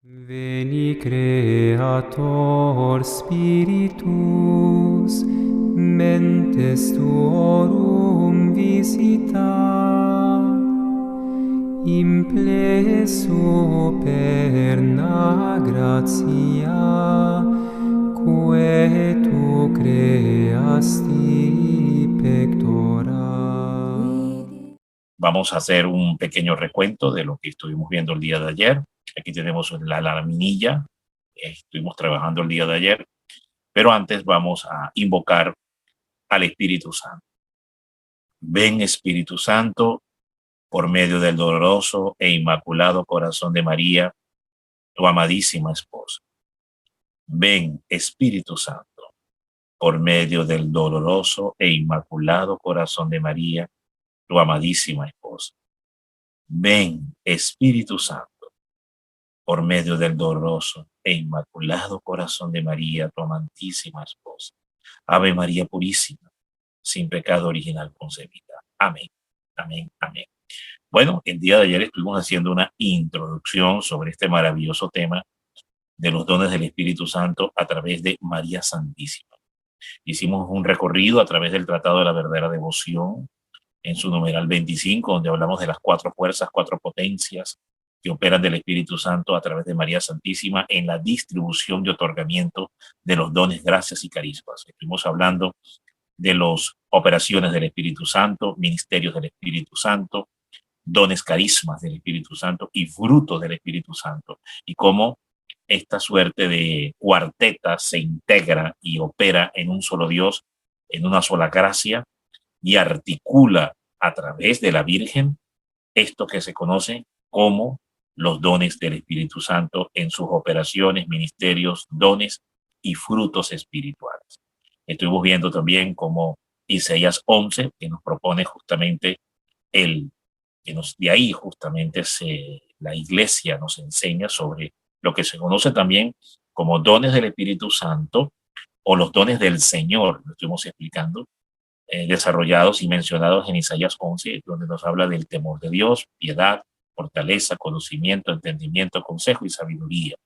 Veni Creator Spiritus, mentes tuorum visita, impleso perna gratia, quae tu creasti pectora. Vamos a hacer un pequeño recuento de lo que estuvimos viendo el día de ayer. Aquí tenemos la laminilla. Estuvimos trabajando el día de ayer, pero antes vamos a invocar al Espíritu Santo. Ven, Espíritu Santo, por medio del doloroso e inmaculado corazón de María, tu amadísima esposa. Ven, Espíritu Santo, por medio del doloroso e inmaculado corazón de María, tu amadísima esposa. Ven, Espíritu Santo, por medio del doloroso e inmaculado corazón de María, tu amantísima esposa. Ave María Purísima, sin pecado original concebida. Amén, amén, amén. Bueno, el día de ayer estuvimos haciendo una introducción sobre este maravilloso tema de los dones del Espíritu Santo a través de María Santísima. Hicimos un recorrido a través del Tratado de la Verdadera Devoción en su numeral 25, donde hablamos de las cuatro fuerzas, cuatro potencias que operan del Espíritu Santo a través de María Santísima en la distribución y otorgamiento de los dones, gracias y carismas. Estuvimos hablando de las operaciones del Espíritu Santo, ministerios del Espíritu Santo, dones, carismas del Espíritu Santo y frutos del Espíritu Santo, y cómo esta suerte de cuarteta se integra y opera en un solo Dios, en una sola gracia, y articula a través de la Virgen esto que se conoce como los dones del Espíritu Santo en sus operaciones, ministerios, dones y frutos espirituales. Estuvimos viendo también como Isaías 11, que nos propone justamente de ahí justamente la iglesia nos enseña sobre lo que se conoce también como dones del Espíritu Santo o los dones del Señor, lo estuvimos explicando, desarrollados y mencionados en Isaías 11, donde nos habla del temor de Dios, piedad, fortaleza, conocimiento, entendimiento, consejo y sabiduría,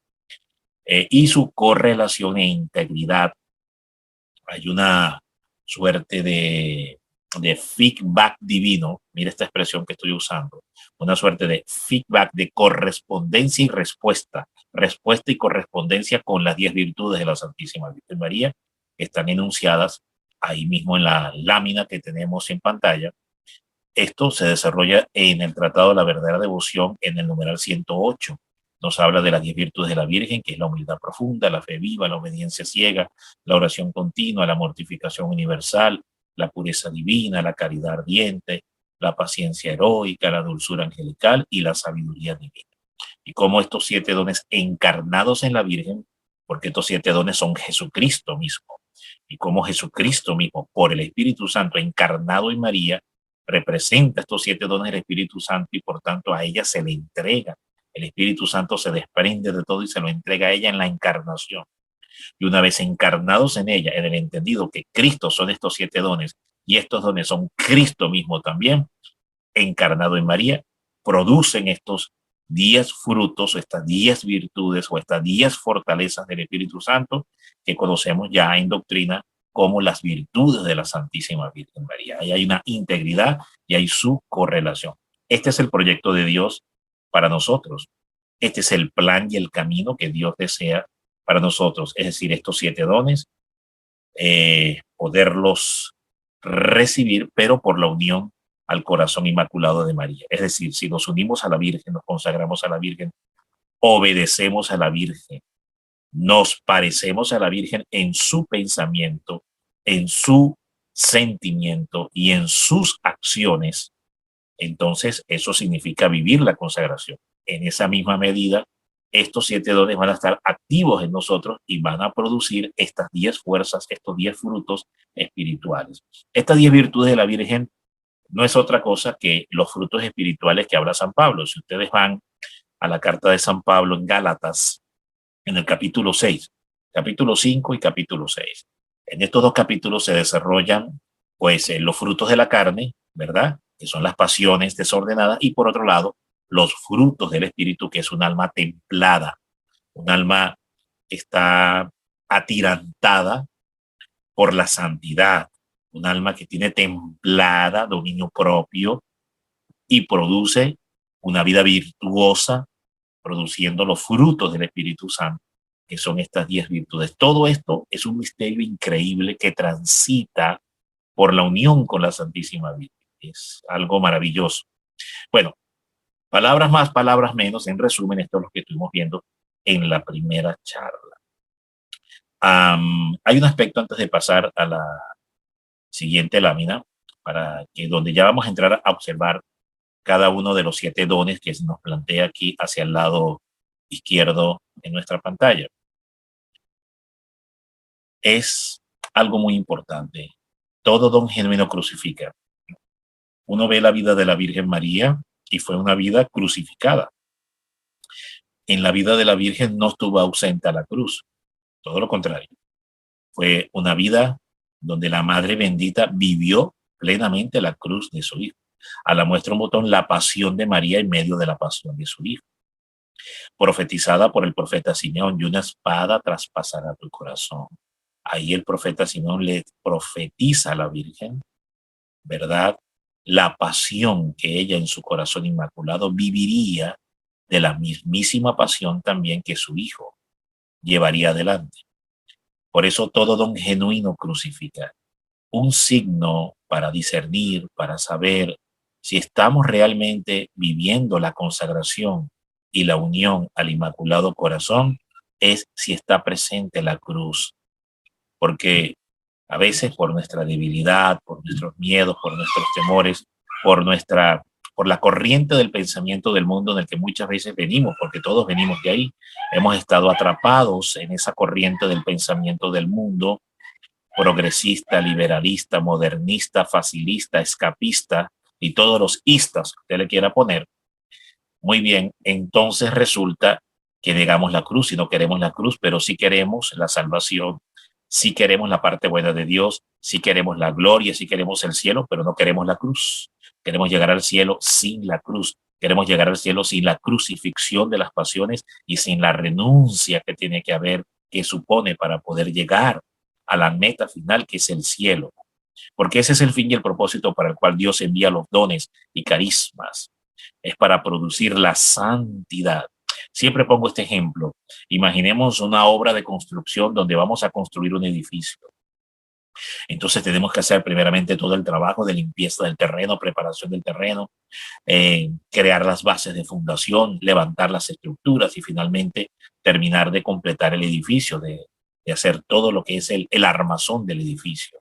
y su correlación e integridad. Hay una suerte de feedback divino, mira esta expresión que estoy usando, una suerte de feedback de correspondencia y respuesta, respuesta y correspondencia con las 10 virtudes de la Santísima Virgen María, que están enunciadas ahí mismo en la lámina que tenemos en pantalla. Esto se desarrolla en el Tratado de la Verdadera Devoción en el numeral 108. Nos habla de las 10 virtudes de la Virgen, que es la humildad profunda, la fe viva, la obediencia ciega, la oración continua, la mortificación universal, la pureza divina, la caridad ardiente, la paciencia heroica, la dulzura angelical y la sabiduría divina. Y cómo estos 7 dones encarnados en la Virgen, porque estos 7 dones son Jesucristo mismo, y cómo Jesucristo mismo, por el Espíritu Santo encarnado en María, representa estos 7 dones del Espíritu Santo y por tanto a ella se le entrega. El Espíritu Santo se desprende de todo y se lo entrega a ella en la encarnación. Y una vez encarnados en ella, en el entendido que Cristo son estos 7 dones y estos dones son Cristo mismo también, encarnado en María, producen estos 10 frutos, estas 10 virtudes o estas 10 fortalezas del Espíritu Santo que conocemos ya en doctrina como las virtudes de la Santísima Virgen María. Ahí hay una integridad y hay su correlación. Este es el proyecto de Dios para nosotros. Este es el plan y el camino que Dios desea para nosotros. Es decir, estos 7 dones, poderlos recibir, pero por la unión al corazón inmaculado de María. Es decir, si nos unimos a la Virgen, nos consagramos a la Virgen, obedecemos a la Virgen, nos parecemos a la Virgen en su pensamiento, en su sentimiento y en sus acciones, entonces eso significa vivir la consagración. En esa misma medida, estos 7 dones van a estar activos en nosotros y van a producir estas 10 fuerzas, estos 10 frutos espirituales. Estas 10 virtudes de la Virgen no es otra cosa que los frutos espirituales que habla San Pablo. Si ustedes van a la carta de San Pablo en Gálatas, en el capítulo 6, capítulo 5 y capítulo 6. En estos dos capítulos se desarrollan pues los frutos de la carne, ¿verdad? Que son las pasiones desordenadas, y por otro lado, los frutos del espíritu, que es un alma templada. Un alma que está atirantada por la santidad, un alma que tiene templada dominio propio y produce una vida virtuosa, produciendo los frutos del Espíritu Santo, que son estas 10 virtudes. Todo esto es un misterio increíble que transita por la unión con la Santísima Virgen. Es algo maravilloso. Bueno, palabras más, palabras menos. En resumen, esto es lo que estuvimos viendo en la primera charla. Hay un aspecto antes de pasar a la siguiente lámina, para que donde ya vamos a entrar a observar cada uno de los 7 dones que se nos plantea aquí hacia el lado izquierdo en nuestra pantalla. Es algo muy importante. Todo don genuino crucifica. Uno ve la vida de la Virgen María y fue una vida crucificada. En la vida de la Virgen no estuvo ausente a la cruz, todo lo contrario. Fue una vida donde la Madre Bendita vivió plenamente la cruz de su Hijo. A la muestra un botón la pasión de María en medio de la pasión de su Hijo. Profetizada por el profeta Simeón, y una espada traspasará tu corazón. Ahí el profeta Simeón le profetiza a la Virgen, ¿verdad? La pasión que ella en su corazón inmaculado viviría, de la mismísima pasión también que su Hijo llevaría adelante. Por eso todo don genuino crucifica. Un signo para discernir, para saber si estamos realmente viviendo la consagración y la unión al Inmaculado Corazón, es si está presente la cruz. Porque a veces por nuestra debilidad, por nuestros miedos, por nuestros temores, por la corriente del pensamiento del mundo en el que muchas veces venimos, porque todos venimos de ahí, hemos estado atrapados en esa corriente del pensamiento del mundo, progresista, liberalista, modernista, facilista, escapista y todos los istas que usted le quiera poner. Muy bien, entonces resulta que negamos la cruz y no queremos la cruz, pero sí queremos la salvación, sí queremos la parte buena de Dios, sí queremos la gloria, sí queremos el cielo, pero no queremos la cruz. Queremos llegar al cielo sin la cruz. Queremos llegar al cielo sin la crucifixión de las pasiones y sin la renuncia que tiene que haber, que supone para poder llegar a la meta final, que es el cielo. Porque ese es el fin y el propósito para el cual Dios envía los dones y carismas. Es para producir la santidad. Siempre pongo este ejemplo. Imaginemos una obra de construcción donde vamos a construir un edificio. Entonces tenemos que hacer primeramente todo el trabajo de limpieza del terreno, preparación del terreno, crear las bases de fundación, levantar las estructuras y finalmente terminar de completar el edificio, de hacer todo lo que es el armazón del edificio.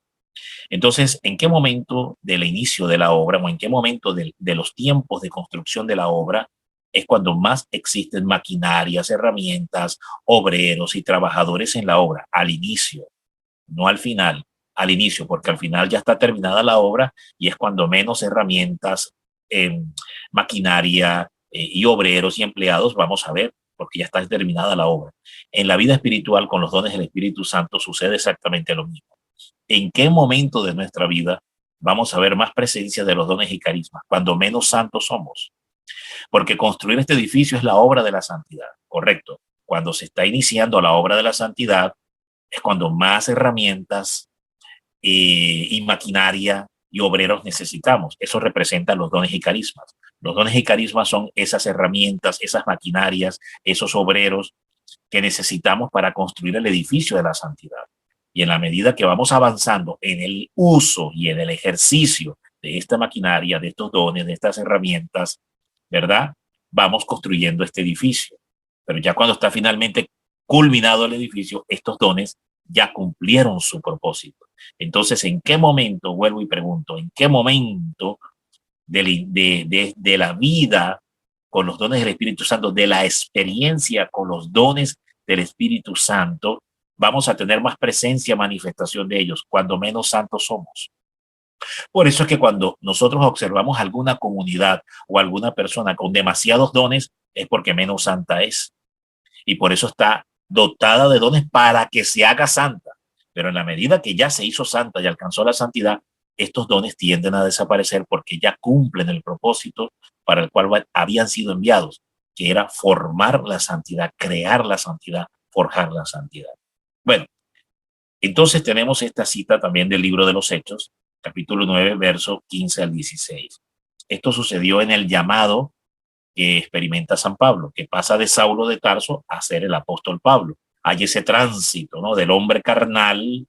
Entonces, ¿en qué momento del inicio de la obra o en qué momento de los tiempos de construcción de la obra es cuando más existen maquinarias, herramientas, obreros y trabajadores en la obra? Al inicio, no al final, al inicio, porque al final ya está terminada la obra y es cuando menos herramientas, maquinaria y obreros y empleados vamos a ver, porque ya está terminada la obra. En la vida espiritual, con los dones del Espíritu Santo, sucede exactamente lo mismo. ¿En qué momento de nuestra vida vamos a ver más presencia de los dones y carismas? Cuando menos santos somos. Porque construir este edificio es la obra de la santidad, correcto. Cuando se está iniciando la obra de la santidad, es cuando más herramientas y maquinaria y obreros necesitamos. Eso representa los dones y carismas. Los dones y carismas son esas herramientas, esas maquinarias, esos obreros que necesitamos para construir el edificio de la santidad. Y en la medida que vamos avanzando en el uso y en el ejercicio de esta maquinaria, de estos dones, de estas herramientas, ¿verdad? Vamos construyendo este edificio. Pero ya cuando está finalmente culminado el edificio, estos dones ya cumplieron su propósito. Entonces, ¿en qué momento, vuelvo y pregunto, en qué momento de la vida con los dones del Espíritu Santo, de la experiencia con los dones del Espíritu Santo, vamos a tener más presencia, manifestación de ellos, cuando menos santos somos? Por eso es que cuando nosotros observamos alguna comunidad o alguna persona con demasiados dones, es porque menos santa es. Y por eso está dotada de dones para que se haga santa. Pero en la medida que ya se hizo santa y alcanzó la santidad, estos dones tienden a desaparecer porque ya cumplen el propósito para el cual habían sido enviados. que era formar la santidad, crear la santidad, forjar la santidad. Bueno, entonces tenemos esta cita también del libro de los Hechos, capítulo 9, versos 15 al 16. Esto sucedió en el llamado que experimenta San Pablo, que pasa de Saulo de Tarso a ser el apóstol Pablo. Hay ese tránsito, ¿no?, del hombre carnal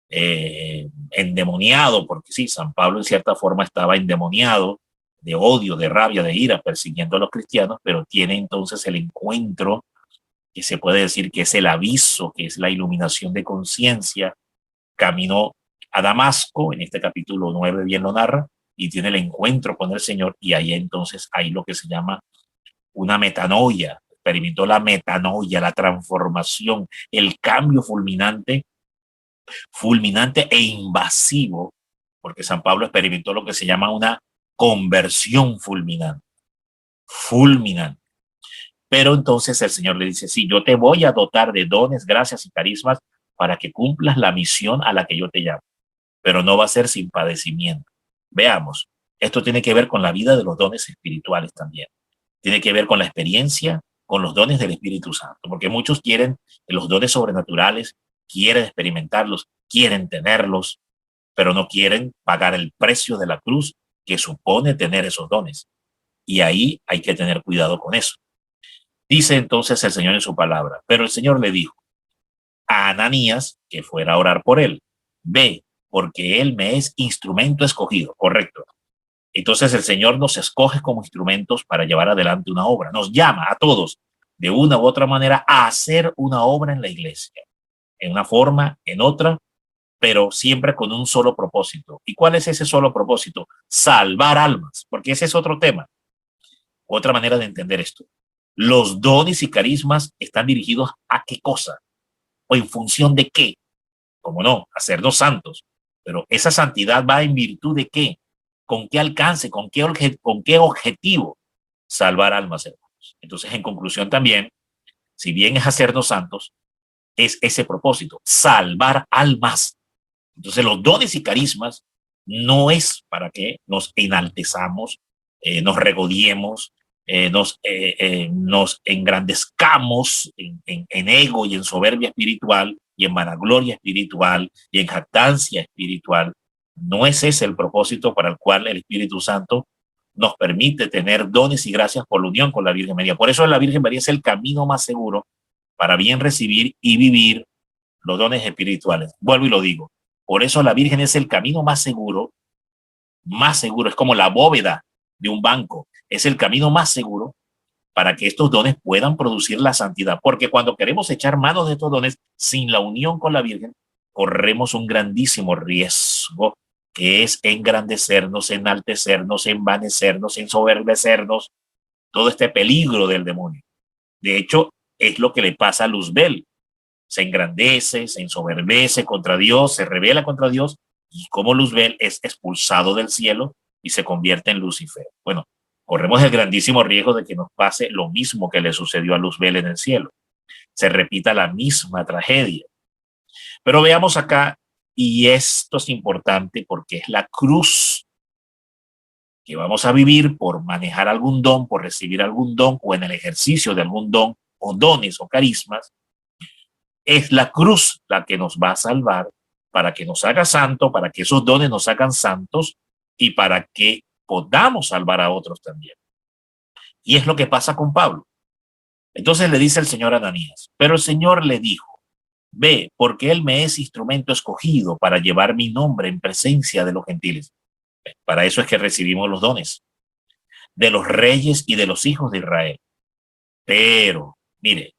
endemoniado, porque sí, San Pablo en cierta forma estaba endemoniado de odio, de rabia, de ira, persiguiendo a los cristianos, pero tiene entonces el encuentro que se puede decir que es el aviso, que es la iluminación de conciencia. Caminó a Damasco, en este capítulo 9 bien lo narra, y tiene el encuentro con el Señor, y ahí entonces hay lo que se llama una metanoia. Experimentó la metanoia, la transformación, el cambio fulminante e invasivo, porque San Pablo experimentó lo que se llama una conversión fulminante. Pero entonces el Señor le dice, sí, yo te voy a dotar de dones, gracias y carismas para que cumplas la misión a la que yo te llamo, pero no va a ser sin padecimiento. Veamos, esto tiene que ver con la vida de los dones espirituales también. Tiene que ver con la experiencia, con los dones del Espíritu Santo, porque muchos quieren los dones sobrenaturales, quieren experimentarlos, quieren tenerlos, pero no quieren pagar el precio de la cruz que supone tener esos dones. Y ahí hay que tener cuidado con eso. Dice entonces el Señor en su palabra, pero el Señor le dijo a Ananías que fuera a orar por él. Ve, porque él me es instrumento escogido. Correcto. Entonces el Señor nos escoge como instrumentos para llevar adelante una obra. Nos llama a todos de una u otra manera a hacer una obra en la iglesia. En una forma, en otra, pero siempre con un solo propósito. ¿Y cuál es ese solo propósito? Salvar almas, porque ese es otro tema. Otra manera de entender esto. Los dones y carismas están dirigidos a qué cosa o en función de qué. Como no, hacernos santos. Pero esa santidad va en virtud de qué, con qué alcance, con qué objetivo. Salvar almas, hermanos. Entonces, en conclusión también, si bien es hacernos santos, es ese propósito, salvar almas. Entonces, los dones y carismas no es para que nos enaltezamos, nos regodiemos, nos engrandezcamos en ego y en soberbia espiritual y en vanagloria espiritual y en jactancia espiritual. No es ese el propósito para el cual el Espíritu Santo nos permite tener dones y gracias por la unión con la Virgen María. Por eso la Virgen María es el camino más seguro para bien recibir y vivir los dones espirituales. Vuelvo y lo digo. Por eso la Virgen es el camino más seguro, es como la bóveda de un banco, es el camino más seguro para que estos dones puedan producir la santidad, porque cuando queremos echar mano de estos dones sin la unión con la Virgen, corremos un grandísimo riesgo, que es engrandecernos, enaltecernos, envanecernos, ensoberbecernos, todo este peligro del demonio. De hecho, es lo que le pasa a Luzbel. Se engrandece, se ensoberbece contra Dios, se rebela contra Dios, y como Luzbel es expulsado del cielo y se convierte en Lucifer. Bueno, corremos el grandísimo riesgo de que nos pase lo mismo que le sucedió a Luzbel en el cielo. Se repita la misma tragedia. Pero veamos acá, y esto es importante porque es la cruz que vamos a vivir por manejar algún don, por recibir algún don o en el ejercicio de algún don o dones o carismas. Es la cruz la que nos va a salvar para que nos haga santo, para que esos dones nos hagan santos y para que podamos salvar a otros también. Y es lo que pasa con Pablo. Entonces le dice el Señor a Ananías, pero el Señor le dijo, ve, porque él me es instrumento escogido para llevar mi nombre en presencia de los gentiles. Para eso es que recibimos los dones de los reyes y de los hijos de Israel. Pero, mire,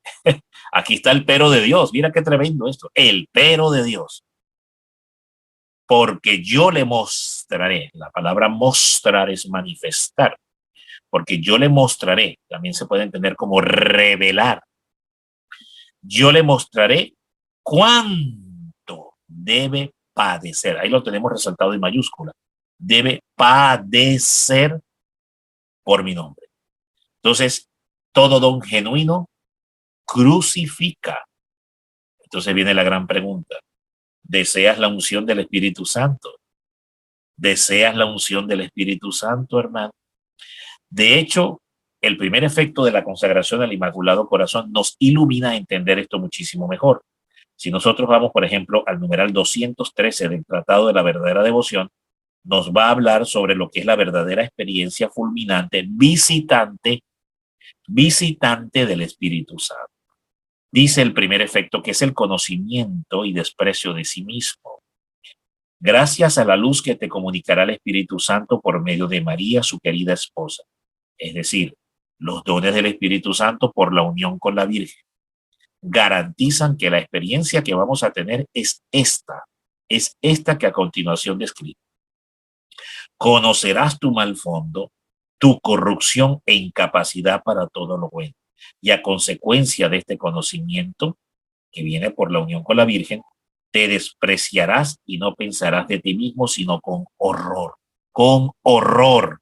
aquí está el pero de Dios. Mira qué tremendo esto. El pero de Dios. Porque yo le mostraré. La palabra mostrar es manifestar. Porque yo le mostraré. También se puede entender como revelar. Yo le mostraré cuánto debe padecer. Ahí lo tenemos resaltado en mayúscula. Debe padecer por mi nombre. Entonces, todo don genuino crucifica. Entonces viene la gran pregunta. ¿Deseas la unción del Espíritu Santo? ¿Deseas la unción del Espíritu Santo, hermano? De hecho, el primer efecto de la consagración al Inmaculado Corazón nos ilumina a entender esto muchísimo mejor. Si nosotros vamos, por ejemplo, al numeral 213 del Tratado de la Verdadera Devoción, nos va a hablar sobre lo que es la verdadera experiencia fulminante, visitante del Espíritu Santo. Dice el primer efecto que es el conocimiento y desprecio de sí mismo. Gracias a la luz que te comunicará el Espíritu Santo por medio de María, su querida esposa. Es decir, los dones del Espíritu Santo por la unión con la Virgen garantizan que la experiencia que vamos a tener es esta que a continuación describo. Conocerás tu mal fondo, tu corrupción e incapacidad para todo lo bueno. Y a consecuencia de este conocimiento, que viene por la unión con la Virgen, te despreciarás y no pensarás de ti mismo, sino con horror. Con horror.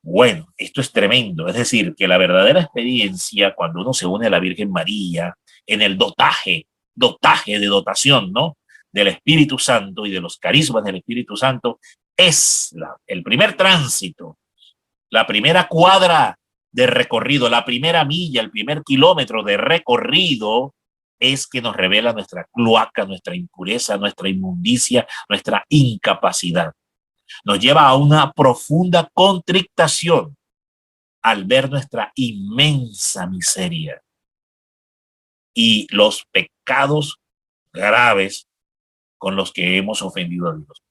Bueno, esto es tremendo. Es decir, que la verdadera experiencia, cuando uno se une a la Virgen María, en el dotación, ¿no? Del Espíritu Santo y de los carismas del Espíritu Santo, es el primer tránsito, la primera cuadra de recorrido, la primera milla, el primer kilómetro de recorrido, es que nos revela nuestra cloaca, nuestra impureza, nuestra inmundicia, nuestra incapacidad. Nos lleva a una profunda contrictación al ver nuestra inmensa miseria y los pecados graves con los que hemos ofendido a Dios.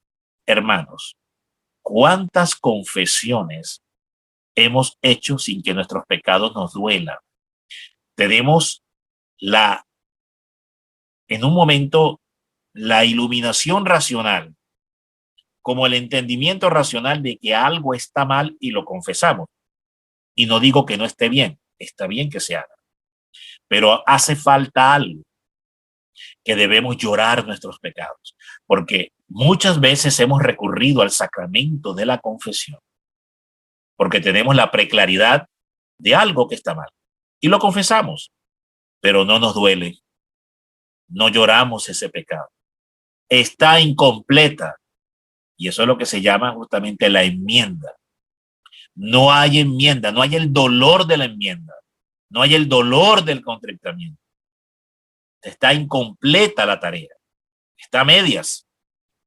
Hermanos, ¿cuántas confesiones hemos hecho sin que nuestros pecados nos duelan? Tenemos en un momento la iluminación racional, como el entendimiento racional de que algo está mal y lo confesamos. Y no digo que no esté bien, está bien que se haga. Pero hace falta algo, que debemos llorar nuestros pecados, porque muchas veces hemos recurrido al sacramento de la confesión, porque tenemos la preclaridad de algo que está mal y lo confesamos, pero no nos duele, no lloramos ese pecado, está incompleta, y eso es lo que se llama justamente la enmienda. No hay enmienda, no hay el dolor de la enmienda, no hay el dolor del contrictamiento. Está incompleta la tarea, está a medias.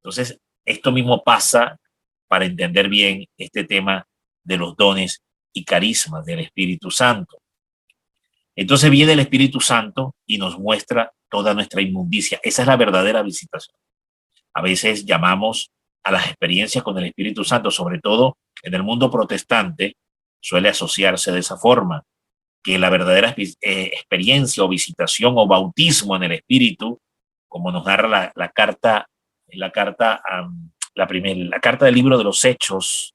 Entonces, esto mismo pasa para entender bien este tema de los dones y carismas del Espíritu Santo. Entonces viene el Espíritu Santo y nos muestra toda nuestra inmundicia. Esa es la verdadera visitación. A veces llamamos a las experiencias con el Espíritu Santo, sobre todo en el mundo protestante, suele asociarse de esa forma, que la verdadera experiencia o visitación o bautismo en el Espíritu, como nos narra la carta del libro de los Hechos,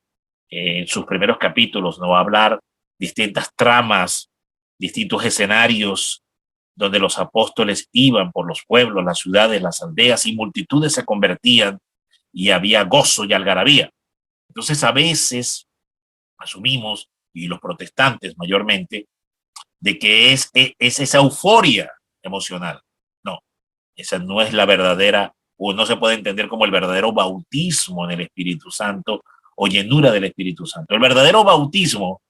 en sus primeros capítulos, nos va a hablar distintas tramas, distintos escenarios donde los apóstoles iban por los pueblos, las ciudades, las aldeas, y multitudes se convertían y había gozo y algarabía. Entonces a veces asumimos, y los protestantes mayormente, de que es esa euforia emocional. No, esa no es la verdadera, o no se puede entender como el verdadero bautismo en el Espíritu Santo o llenura del Espíritu Santo. El verdadero bautismo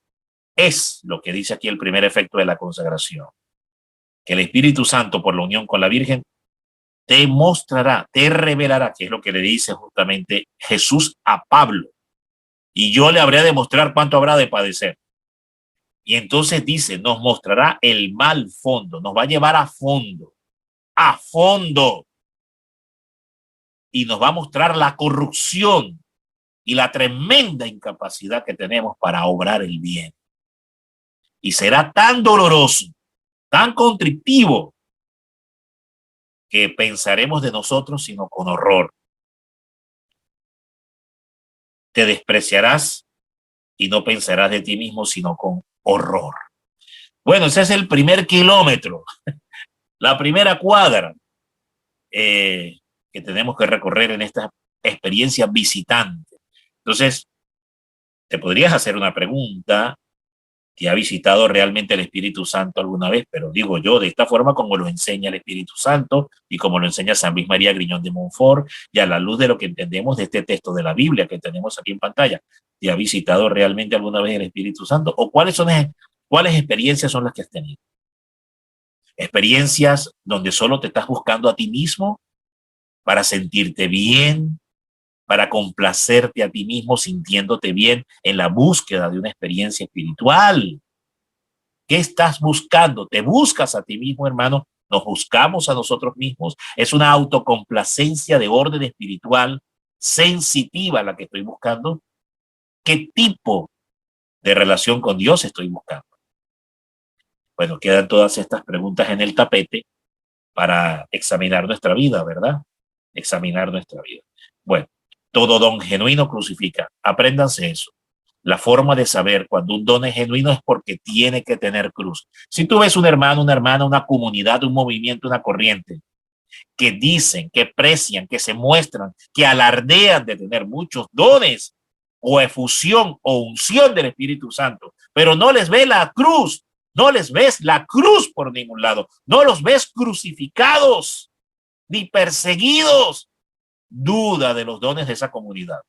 es lo que dice aquí el primer efecto de la consagración, que el Espíritu Santo, por la unión con la Virgen, te mostrará, te revelará, que es lo que le dice justamente Jesús a Pablo, y yo le habré de mostrar cuánto habrá de padecer. Y entonces dice, nos mostrará el mal fondo, nos va a llevar a fondo, y nos va a mostrar la corrupción y la tremenda incapacidad que tenemos para obrar el bien. Y será tan doloroso, tan contrictivo, que pensaremos de nosotros sino con horror. Te despreciarás y no pensarás de ti mismo sino con horror. Bueno, ese es el primer kilómetro, la primera cuadra que tenemos que recorrer en esta experiencia visitante. Entonces, te podrías hacer una pregunta, ¿Te ha visitado realmente el Espíritu Santo alguna vez? Pero digo yo, de esta forma como lo enseña el Espíritu Santo y como lo enseña San Luis María Griñón de Montfort, y a la luz de lo que entendemos de este texto de la Biblia que tenemos aquí en pantalla. ¿Te ha visitado realmente alguna vez el Espíritu Santo? ¿O cuáles experiencias son las que has tenido? ¿Experiencias donde solo te estás buscando a ti mismo para sentirte bien, para complacerte a ti mismo, sintiéndote bien en la búsqueda de una experiencia espiritual? ¿Qué estás buscando? ¿Te buscas a ti mismo, hermano? ¿Nos buscamos a nosotros mismos? Es una autocomplacencia de orden espiritual sensitiva la que estoy buscando. ¿Qué tipo de relación con Dios estoy buscando? Bueno, quedan todas estas preguntas en el tapete para examinar nuestra vida, ¿verdad? Examinar nuestra vida. Bueno, todo don genuino crucifica. Apréndanse eso. La forma de saber cuando un don es genuino es porque tiene que tener cruz. Si tú ves un hermano, una hermana, una comunidad, un movimiento, una corriente, que dicen, que precian, que se muestran, que alardean de tener muchos dones o efusión o unción del Espíritu Santo, pero no les ve la cruz, no les ves la cruz por ningún lado, no los ves crucificados ni perseguidos, duda de los dones de esa comunidad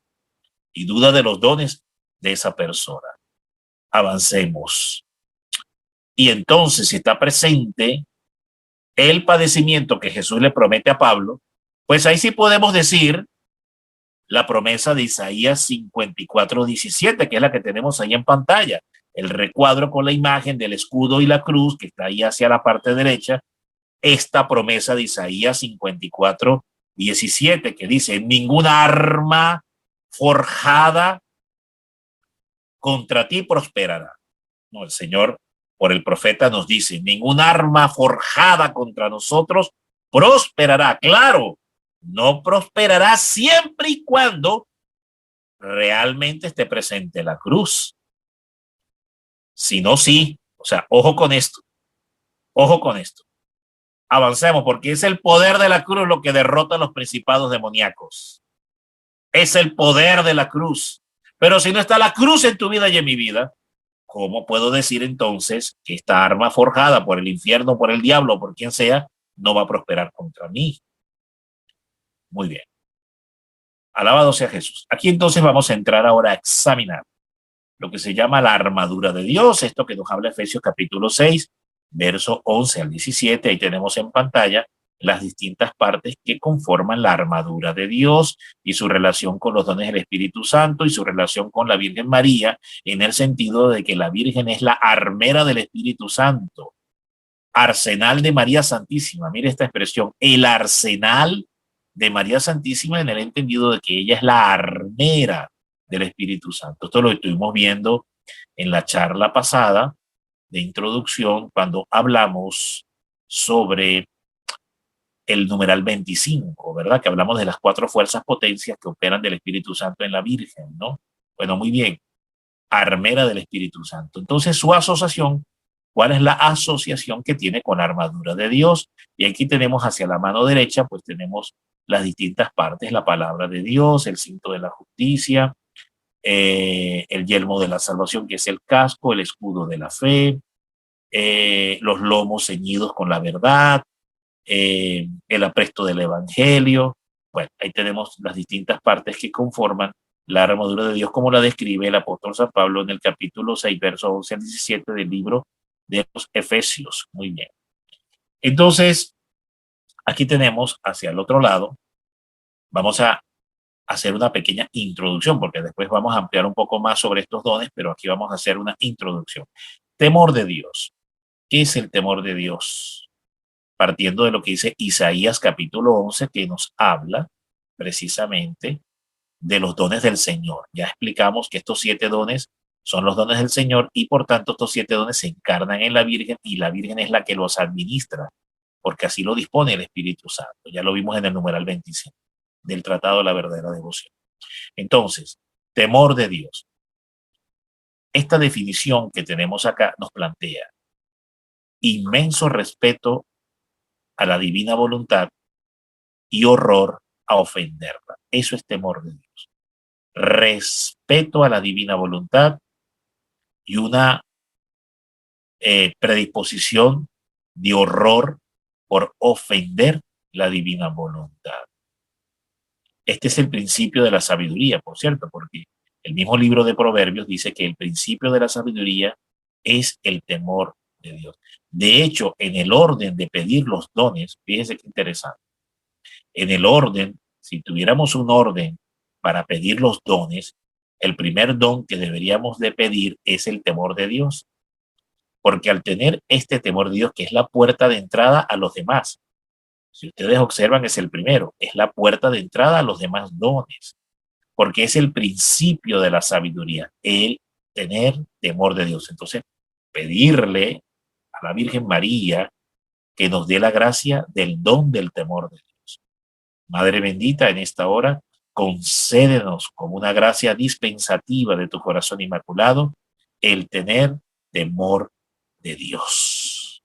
y duda de los dones de esa persona. Avancemos. Y entonces, si está presente el padecimiento que Jesús le promete a Pablo, pues ahí sí podemos decir la promesa de Isaías 54:17, que es la que tenemos ahí en pantalla, el recuadro con la imagen del escudo y la cruz que está ahí hacia la parte derecha, esta promesa de Isaías 54:17, que dice: ninguna arma forjada contra ti prosperará. No, el Señor por el profeta nos dice: ninguna arma forjada contra nosotros prosperará. Claro, no prosperará siempre y cuando realmente esté presente la cruz. Si no, sí. O sea, ojo con esto. Ojo con esto. Avancemos, porque es el poder de la cruz lo que derrota a los principados demoníacos. Es el poder de la cruz. Pero si no está la cruz en tu vida y en mi vida, ¿cómo puedo decir entonces que esta arma forjada por el infierno, por el diablo, por quien sea, no va a prosperar contra mí? Muy bien. Alabado sea Jesús. Aquí entonces vamos a entrar ahora a examinar lo que se llama la armadura de Dios, esto que nos habla Efesios capítulo 6, verso 11 al 17. Ahí tenemos en pantalla las distintas partes que conforman la armadura de Dios y su relación con los dones del Espíritu Santo y su relación con la Virgen María, en el sentido de que la Virgen es la armera del Espíritu Santo, arsenal de María Santísima. Mire esta expresión, el arsenal de María Santísima, en el entendido de que ella es la armera del Espíritu Santo. Esto lo estuvimos viendo en la charla pasada de introducción cuando hablamos sobre el numeral 25, ¿verdad? Que hablamos de las 4 fuerzas potencias que operan del Espíritu Santo en la Virgen, ¿no? Bueno, muy bien. Armera del Espíritu Santo. Entonces, su asociación, ¿cuál es la asociación que tiene con la armadura de Dios? Y aquí tenemos hacia la mano derecha, pues tenemos las distintas partes, la palabra de Dios, el cinto de la justicia, el yelmo de la salvación, que es el casco, el escudo de la fe, los lomos ceñidos con la verdad, el apresto del evangelio. Bueno, ahí tenemos las distintas partes que conforman la armadura de Dios, como la describe el apóstol San Pablo en el capítulo 6, versos 11 al 17 del libro de los Efesios. Muy bien. Entonces, aquí tenemos hacia el otro lado, vamos a hacer una pequeña introducción, porque después vamos a ampliar un poco más sobre estos dones, pero aquí vamos a hacer una introducción. Temor de Dios. ¿Qué es el temor de Dios? Partiendo de lo que dice Isaías capítulo 11, que nos habla precisamente de los dones del Señor. Ya explicamos que estos 7 dones son los dones del Señor y por tanto estos 7 dones se encarnan en la Virgen y la Virgen es la que los administra, porque así lo dispone el Espíritu Santo. Ya lo vimos en el numeral 25 del Tratado de la Verdadera Devoción. Entonces, temor de Dios. Esta definición que tenemos acá nos plantea inmenso respeto a la divina voluntad y horror a ofenderla. Eso es temor de Dios. Respeto a la divina voluntad y una predisposición de horror por ofender la divina voluntad. Este es el principio de la sabiduría, por cierto, porque el mismo libro de Proverbios dice que el principio de la sabiduría es el temor de Dios. De hecho, en el orden de pedir los dones, fíjense qué interesante, en el orden, si tuviéramos un orden para pedir los dones, el primer don que deberíamos de pedir es el temor de Dios, porque al tener este temor de Dios, que es la puerta de entrada a los demás, si ustedes observan, es el primero, es la puerta de entrada a los demás dones, porque es el principio de la sabiduría, el tener temor de Dios. Entonces, pedirle a la Virgen María que nos dé la gracia del don del temor de Dios. Madre bendita, en esta hora, concédenos como una gracia dispensativa de tu corazón inmaculado el tener temor de Dios.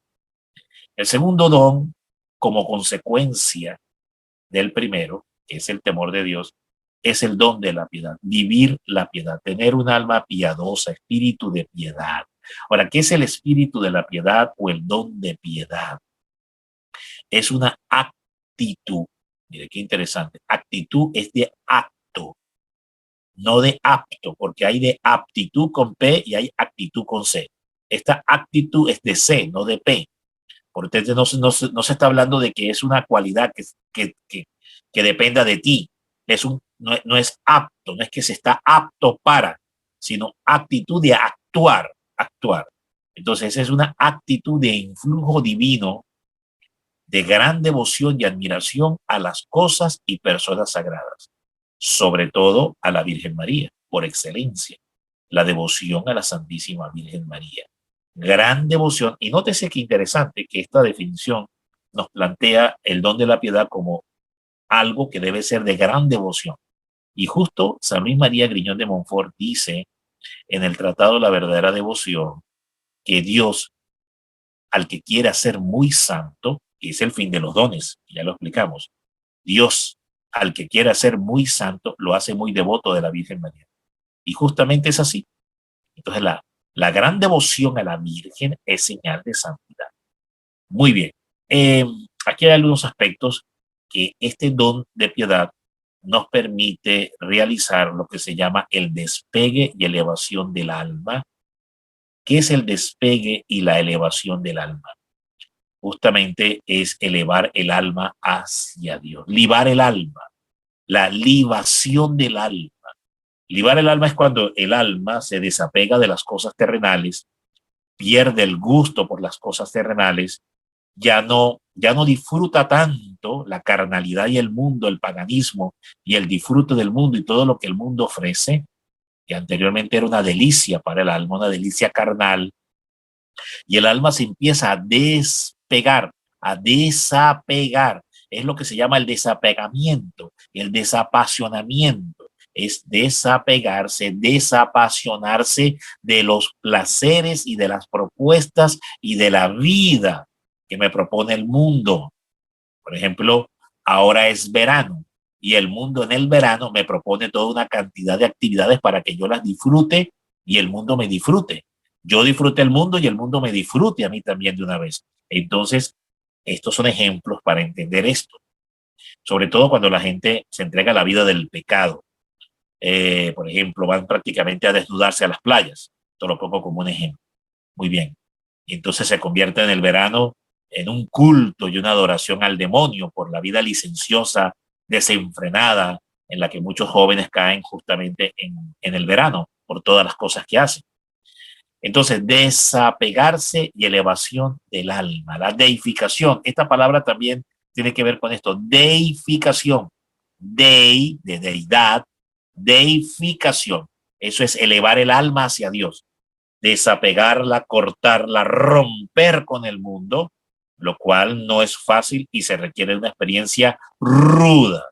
El segundo don, como consecuencia del primero, que es el temor de Dios, es el don de la piedad, vivir la piedad, tener un alma piadosa, espíritu de piedad. Ahora, ¿qué es el espíritu de la piedad o el don de piedad? Es una actitud. Mire qué interesante. Actitud es de acto, no de apto, porque hay de aptitud con P y hay actitud con C. Esta actitud es de C, no de P. Por tanto, no se está hablando de que es una cualidad que dependa de ti. No es apto, no es que se está apto para, sino actitud de actuar. Entonces, es una actitud de influjo divino, de gran devoción y admiración a las cosas y personas sagradas, sobre todo a la Virgen María, por excelencia, la devoción a la Santísima Virgen María. Gran devoción, y nótese que interesante que esta definición nos plantea el don de la piedad como algo que debe ser de gran devoción. Y justo San Luis María Griñón de Montfort dice en el Tratado La Verdadera Devoción que Dios, al que quiera ser muy santo, que es el fin de los dones, ya lo explicamos, Dios, al que quiera ser muy santo, lo hace muy devoto de la Virgen María. Y justamente es así. Entonces la gran devoción a la Virgen es señal de santidad. Muy bien. Aquí hay algunos aspectos que este don de piedad nos permite realizar lo que se llama el despegue y elevación del alma. ¿Qué es el despegue y la elevación del alma? Justamente es elevar el alma hacia Dios, libar el alma, la libación del alma. Libar el alma es cuando el alma se desapega de las cosas terrenales, pierde el gusto por las cosas terrenales, ya no disfruta tanto la carnalidad y el mundo, el paganismo y el disfrute del mundo y todo lo que el mundo ofrece, que anteriormente era una delicia para el alma, una delicia carnal, y el alma se empieza a despegar, a desapegar. Es lo que se llama el desapegamiento, el desapasionamiento. Es desapegarse, desapasionarse de los placeres y de las propuestas y de la vida que me propone el mundo. Por ejemplo, ahora es verano y el mundo en el verano me propone toda una cantidad de actividades para que yo las disfrute y el mundo me disfrute. Yo disfrute el mundo y el mundo me disfrute a mí también de una vez. Entonces, estos son ejemplos para entender esto. Sobre todo cuando la gente se entrega a la vida del pecado. Por ejemplo, van prácticamente a desnudarse a las playas. Esto lo pongo como un ejemplo. Muy bien. Y entonces se convierte en el verano en un culto y una adoración al demonio por la vida licenciosa, desenfrenada, en la que muchos jóvenes caen justamente en el verano, por todas las cosas que hacen. Entonces, desapegarse y elevación del alma, la deificación. Esta palabra también tiene que ver con esto, deificación. Dei, de deidad, deificación. Eso es elevar el alma hacia Dios, desapegarla, cortarla, romper con el mundo, lo cual no es fácil y se requiere una experiencia ruda,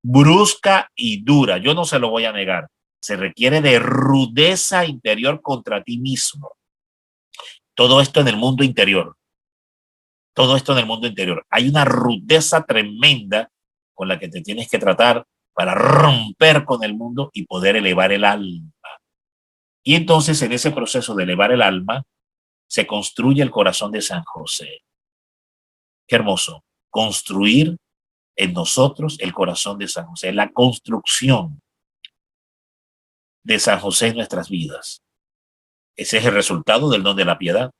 brusca y dura. Yo no se lo voy a negar. Se requiere de rudeza interior contra ti mismo. Todo esto en el mundo interior. Todo esto en el mundo interior. Hay una rudeza tremenda con la que te tienes que tratar para romper con el mundo y poder elevar el alma. Y entonces en ese proceso de elevar el alma, se construye el corazón de San José. Qué hermoso, construir en nosotros el corazón de San José, la construcción de San José en nuestras vidas. Ese es el resultado del don de la piedad.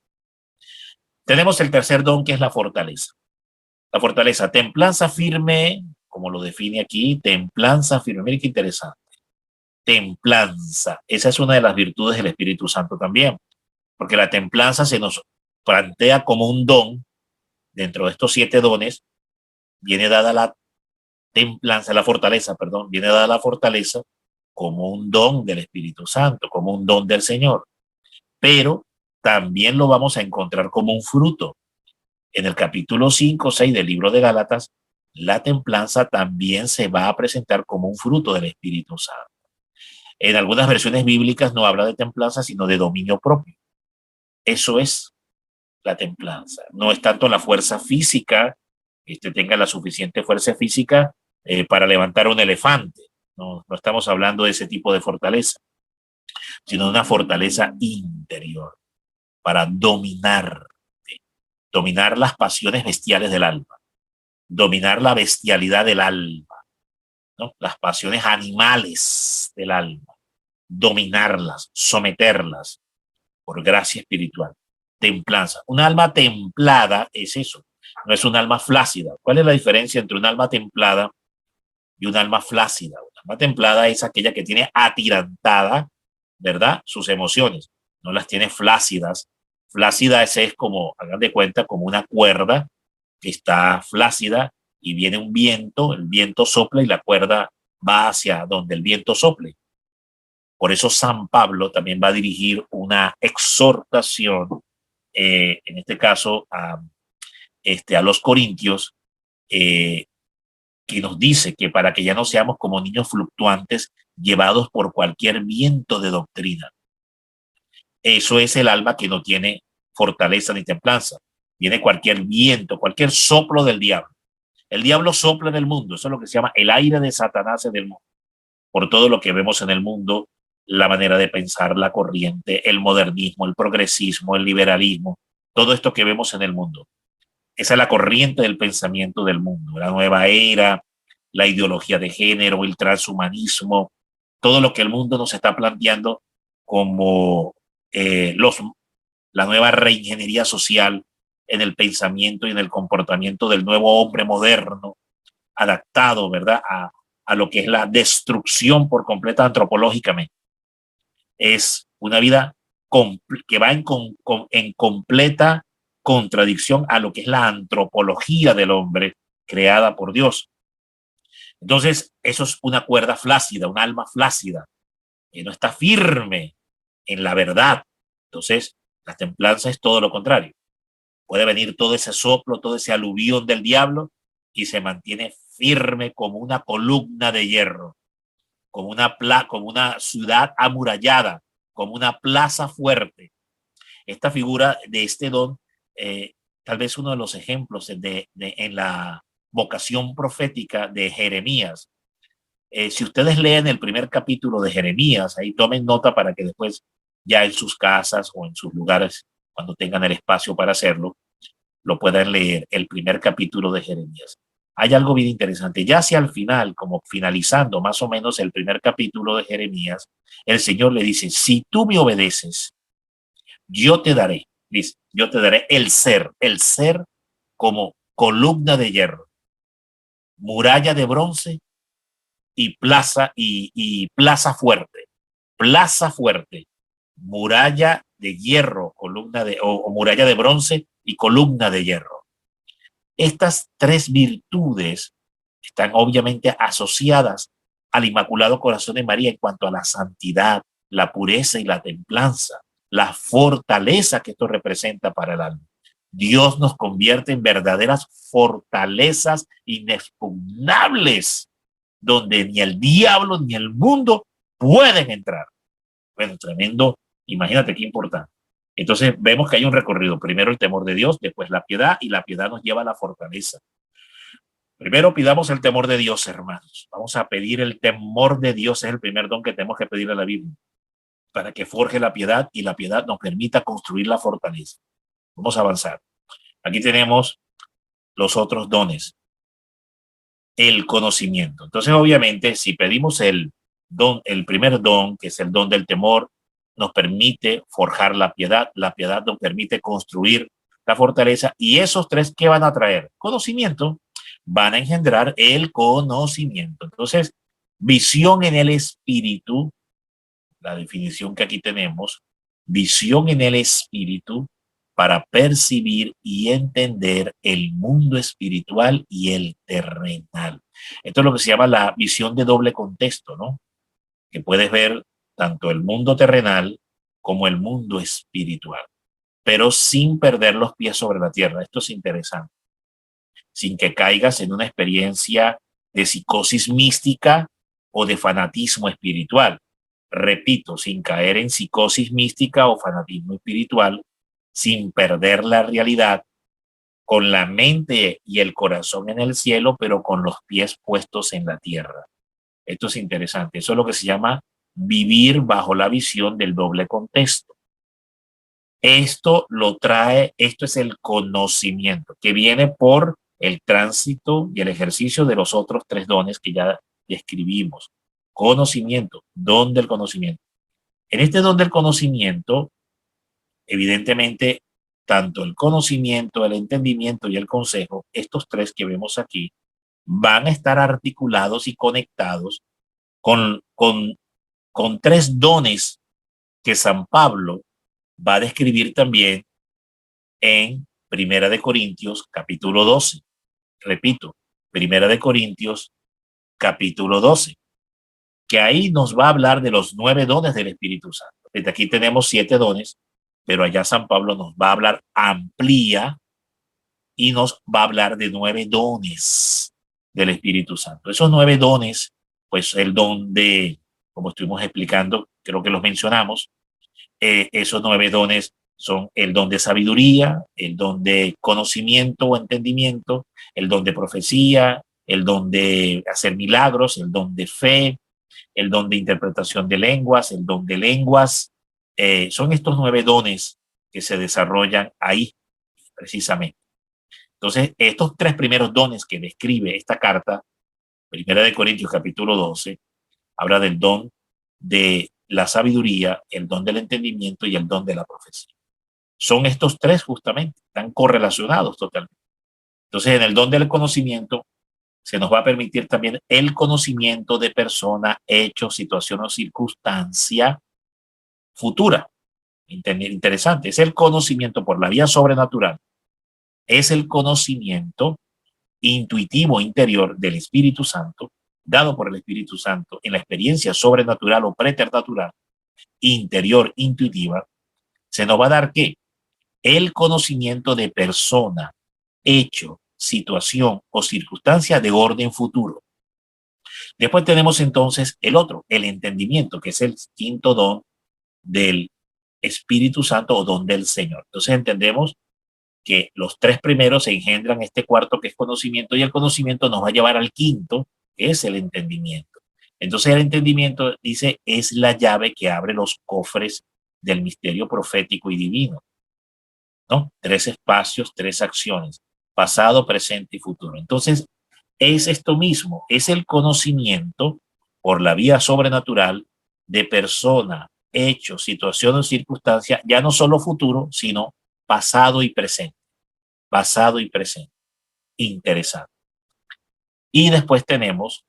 Tenemos el tercer don, que es la fortaleza. La fortaleza, templanza firme, como lo define aquí, templanza firme. Miren qué interesante. Templanza, esa es una de las virtudes del Espíritu Santo también, porque la templanza se nos plantea como un don. Dentro de estos 7 dones viene dada la templanza, la fortaleza, perdón, viene dada la fortaleza como un don del Espíritu Santo, como un don del Señor. Pero también lo vamos a encontrar como un fruto. En el capítulo 5 o 6 del libro de Gálatas, la templanza también se va a presentar como un fruto del Espíritu Santo. En algunas versiones bíblicas no habla de templanza, sino de dominio propio. Eso es la templanza. No es tanto la fuerza física, que tenga la suficiente fuerza física para levantar un elefante. No estamos hablando de ese tipo de fortaleza, sino de una fortaleza interior para dominar las pasiones bestiales del alma, dominar la bestialidad del alma, ¿no? Las pasiones animales del alma, dominarlas, someterlas por gracia espiritual. Templanza. Un alma templada es eso, no es un alma flácida. ¿Cuál es la diferencia entre un alma templada y un alma flácida? Un alma templada es aquella que tiene atirantada, ¿verdad?, sus emociones, no las tiene flácidas. Flácida es como, hagan de cuenta, como una cuerda que está flácida y viene un viento, el viento sopla y la cuerda va hacia donde el viento sople. Por eso San Pablo también va a dirigir una exhortación, en este caso a los corintios, que nos dice que para que ya no seamos como niños fluctuantes llevados por cualquier viento de doctrina. Eso es el alma que no tiene fortaleza ni templanza. Viene cualquier viento, cualquier soplo del diablo. El diablo sopla en el mundo, eso es lo que se llama el aire de Satanás en el mundo. Por todo lo que vemos en el mundo, la manera de pensar, la corriente, el modernismo, el progresismo, el liberalismo, todo esto que vemos en el mundo. Esa es la corriente del pensamiento del mundo, la nueva era, la ideología de género, el transhumanismo, todo lo que el mundo nos está planteando como la nueva reingeniería social en el pensamiento y en el comportamiento del nuevo hombre moderno, adaptado, ¿verdad?, a lo que es la destrucción por completa antropológicamente. Es una vida que va en completa contradicción a lo que es la antropología del hombre creada por Dios. Entonces, eso es una cuerda flácida, un alma flácida, que no está firme en la verdad. Entonces, la templanza es todo lo contrario. Puede venir todo ese soplo, todo ese aluvión del diablo y se mantiene firme como una columna de hierro, como una ciudad amurallada, como una plaza fuerte. Esta figura de este don, tal vez uno de los ejemplos en la vocación profética de Jeremías. Si ustedes leen el primer capítulo de Jeremías, ahí tomen nota para que después ya en sus casas o en sus lugares, cuando tengan el espacio para hacerlo, lo puedan leer, el primer capítulo de Jeremías. Hay algo bien interesante. Ya hacia el final, como finalizando más o menos el primer capítulo de Jeremías, el Señor le dice, si tú me obedeces, yo te daré, dice, yo te daré el ser como columna de hierro, muralla de bronce y plaza fuerte, muralla de hierro, o muralla de bronce y columna de hierro. Estas 3 virtudes están obviamente asociadas al Inmaculado Corazón de María en cuanto a la santidad, la pureza y la templanza, la fortaleza que esto representa para el alma. Dios nos convierte en verdaderas fortalezas inexpugnables, donde ni el diablo ni el mundo pueden entrar. Bueno, tremendo, imagínate qué importante. Entonces vemos que hay un recorrido, primero el temor de Dios, después la piedad, y la piedad nos lleva a la fortaleza. Primero pidamos el temor de Dios, hermanos. Vamos a pedir el temor de Dios, es el primer don que tenemos que pedir a la Biblia. para que forje la piedad y la piedad nos permita construir la fortaleza. Vamos a avanzar. Aquí tenemos los otros dones. El conocimiento. Entonces, obviamente, si pedimos el don, el primer don, que es el don del temor, nos permite forjar la piedad nos permite construir la fortaleza, y esos tres, ¿qué van a traer? Conocimiento, van a engendrar el conocimiento. Entonces, visión en el espíritu, la definición que aquí tenemos, visión en el espíritu para percibir y entender el mundo espiritual y el terrenal. Esto es lo que se llama la visión de doble contexto, ¿no? Que puedes ver tanto el mundo terrenal como el mundo espiritual, pero sin perder los pies sobre la tierra. Esto es interesante. Sin que caigas en una experiencia de psicosis mística o de fanatismo espiritual. Repito, sin caer en psicosis mística o fanatismo espiritual, sin perder la realidad, con la mente y el corazón en el cielo, pero con los pies puestos en la tierra. Esto es interesante. Eso es lo que se llama vivir bajo la visión del doble contexto. Esto lo trae, esto es el conocimiento que viene por el tránsito y el ejercicio de los otros tres dones que ya describimos. Conocimiento, don del conocimiento. En este don del conocimiento, evidentemente, tanto el conocimiento, el entendimiento y el consejo, estos tres que vemos aquí, van a estar articulados y conectados con tres dones que San Pablo va a describir también en Primera de Corintios, capítulo 12. Repito, Primera de Corintios, capítulo 12, que ahí nos va a hablar de los 9 dones del Espíritu Santo. Desde aquí tenemos 7 dones, pero allá San Pablo nos va a hablar, amplía, y nos va a hablar de 9 dones del Espíritu Santo. Esos 9 dones, pues el don de, como estuvimos explicando, creo que los mencionamos, esos 9 dones son el don de sabiduría, el don de conocimiento o entendimiento, el don de profecía, el don de hacer milagros, el don de fe, el don de interpretación de lenguas, el don de lenguas. Son estos 9 dones que se desarrollan ahí precisamente. Entonces, estos 3 primeros dones que describe esta carta, Primera de Corintios capítulo 12, habla del don de la sabiduría, el don del entendimiento y el don de la profecía. Son estos 3 justamente, están correlacionados totalmente. Entonces, en el don del conocimiento se nos va a permitir también el conocimiento de persona, hecho, situación o circunstancia futura. Interesante, es el conocimiento por la vía sobrenatural. Es el conocimiento intuitivo interior del Espíritu Santo, dado por el Espíritu Santo en la experiencia sobrenatural o preternatural, interior, intuitiva. Se nos va a dar ¿qué? El conocimiento de persona, hecho, situación o circunstancia de orden futuro. Después tenemos entonces el otro, el entendimiento, que es el quinto don del Espíritu Santo o don del Señor. Entonces entendemos que los 3 primeros se engendran este cuarto, que es conocimiento, y el conocimiento nos va a llevar al quinto, que es el entendimiento. Entonces el entendimiento, dice, es la llave que abre los cofres del misterio profético y divino, ¿no? 3 espacios, 3 acciones, pasado, presente y futuro. Entonces es esto mismo, es el conocimiento por la vía sobrenatural de persona, hecho, situación o circunstancia, ya no solo futuro, sino pasado y presente. Pasado y presente. Interesante. Y después tenemos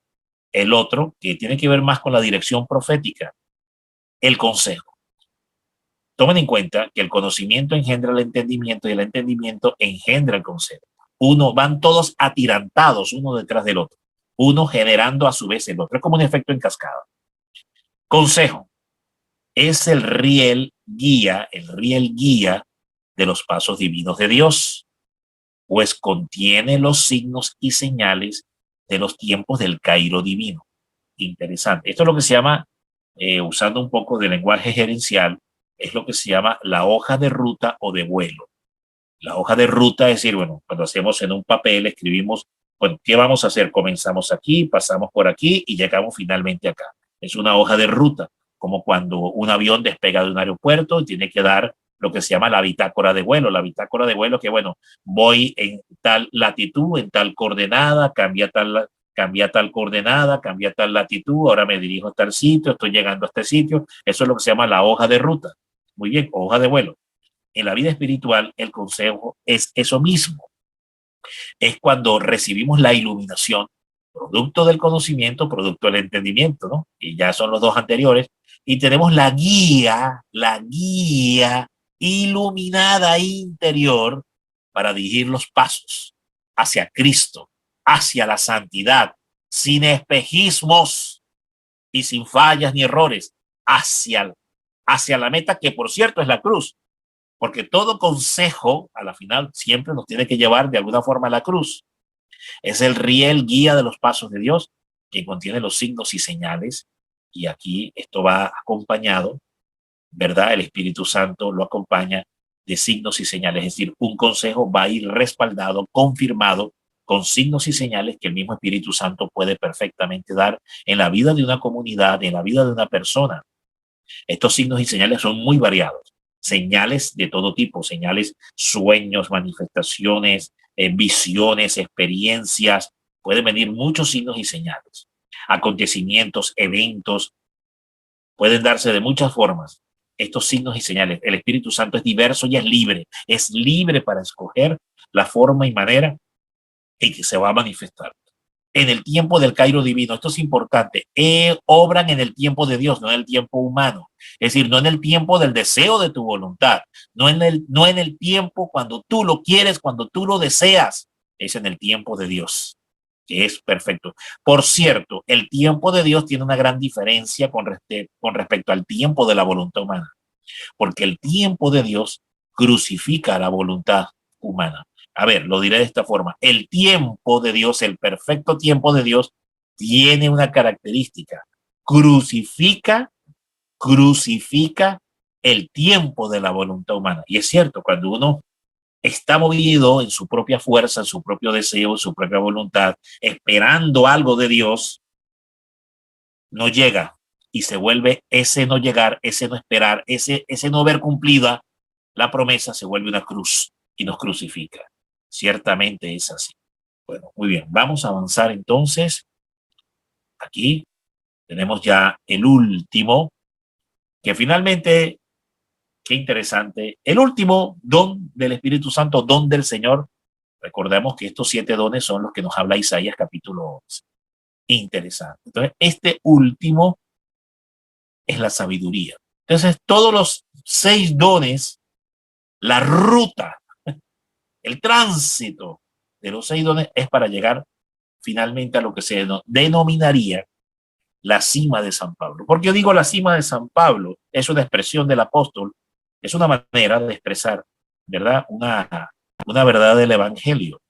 el otro, que tiene que ver más con la dirección profética, el consejo. Tomen en cuenta que el conocimiento engendra el entendimiento y el entendimiento engendra el consejo. Van todos atirantados uno detrás del otro, uno generando a su vez el otro. Es como un efecto en cascada. Consejo es el riel guía de los pasos divinos de Dios, pues contiene los signos y señales de los tiempos del Cairo divino. Interesante. Esto es lo que se llama, usando un poco de lenguaje gerencial, es lo que se llama la hoja de ruta o de vuelo. La hoja de ruta es decir, bueno, cuando hacemos en un papel, escribimos, bueno, ¿qué vamos a hacer? Comenzamos aquí, pasamos por aquí y llegamos finalmente acá. Es una hoja de ruta. como cuando un avión despega de un aeropuerto y tiene que dar lo que se llama la bitácora de vuelo. La bitácora de vuelo que, bueno, voy en tal latitud, en tal coordenada, cambia tal coordenada, cambia tal latitud, ahora me dirijo a tal sitio, estoy llegando a este sitio. Eso es lo que se llama la hoja de ruta. Muy bien, hoja de vuelo. En la vida espiritual, el consejo es eso mismo. Es cuando recibimos la iluminación, producto del conocimiento, producto del entendimiento, ¿no? Y ya son los dos anteriores. Y tenemos la guía iluminada interior para dirigir los pasos hacia Cristo, hacia la santidad, sin espejismos y sin fallas ni errores, hacia la meta que, por cierto, es la cruz. Porque todo consejo, a la final, siempre nos tiene que llevar de alguna forma a la cruz. Es el riel guía de los pasos de Dios, que contiene los signos y señales. Y aquí esto va acompañado, ¿verdad? El Espíritu Santo lo acompaña de signos y señales. Es decir, un consejo va a ir respaldado, confirmado con signos y señales que el mismo Espíritu Santo puede perfectamente dar en la vida de una comunidad, en la vida de una persona. Estos signos y señales son muy variados. Señales de todo tipo, señales, sueños, manifestaciones, visiones, experiencias. Pueden venir muchos signos y señales. Acontecimientos, eventos, pueden darse de muchas formas. Estos signos y señales. El Espíritu Santo es diverso y es libre para escoger la forma y manera en que se va a manifestar. En el tiempo del Cairo divino, esto es importante, obran en el tiempo de Dios, no en el tiempo humano. Es decir, no en el tiempo del deseo de tu voluntad, no en el tiempo cuando tú lo quieres, cuando tú lo deseas, es en el tiempo de Dios, que es perfecto. Por cierto, el tiempo de Dios tiene una gran diferencia con respecto al tiempo de la voluntad humana, porque el tiempo de Dios crucifica la voluntad humana. A ver, lo diré de esta forma. El tiempo de Dios, el perfecto tiempo de Dios, tiene una característica. Crucifica el tiempo de la voluntad humana. Y es cierto, cuando uno está movido en su propia fuerza, en su propio deseo, en su propia voluntad, esperando algo de Dios, no llega y se vuelve ese no llegar, ese no esperar, ese no ver cumplida la promesa, se vuelve una cruz y nos crucifica. Ciertamente es así. Bueno, muy bien, vamos a avanzar entonces. Aquí tenemos ya el último, que finalmente, qué interesante, el último don del Espíritu Santo, don del Señor. Recordemos que estos 7 dones son los que nos habla Isaías capítulo 11. Interesante. Entonces, este último es la sabiduría. Entonces, todos los 6 dones, la ruta, el tránsito de los 6 dones es para llegar finalmente a lo que se denominaría la cima de San Pablo. ¿Por qué yo digo la cima de San Pablo? Es una expresión del apóstol, es una manera de expresar, ¿verdad? Una verdad del evangelio.